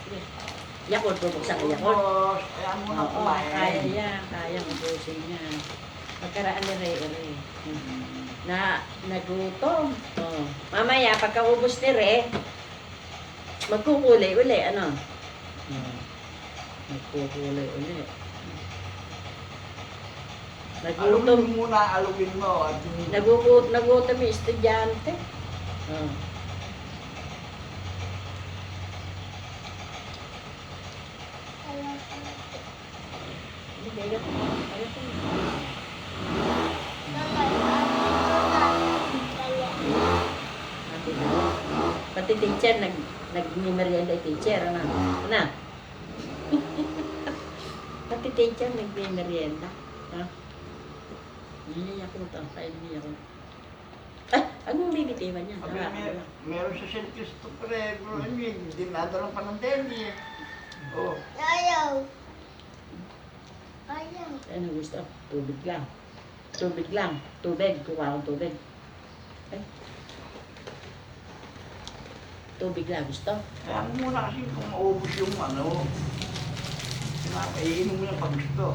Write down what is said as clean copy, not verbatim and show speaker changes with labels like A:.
A: Sige. Yakult, bubuksan ko Yakult.
B: Ubos. Kaya mo na
A: Oo,
B: kumain.
A: kaya yan. Kaya ubusin niya. Magkaraan ni Re. Na nagutom. Oh. Mamaya, pagkaubos ni Re, magkukulay uli. Ano? Magkukulay uli.
B: Alumin
A: Nagutom.
B: mo muna, alumin mo. At
A: Nagutom yung estudyante. Oh. Ayun. Pati teacher, nag-merienda yung teacher, ano? Ano? Pati teacher, nag-merienda. Ha? Niyak mo ito, kain niya ko. Ay, anong bibitiwan niya?
B: Meron sa St. Christopher, bro. Hindi nadalang pa ng deli. Oh.
C: Ayaw. Ayaw.
A: Ano gusto? Tubig lang. Tubig lang. Tubig. Kuha akong tubig. Ay. Tubig lang. Gusto?
B: Kaya mo muna kasi kung maubos yung ano, iinom mo yung pag gusto.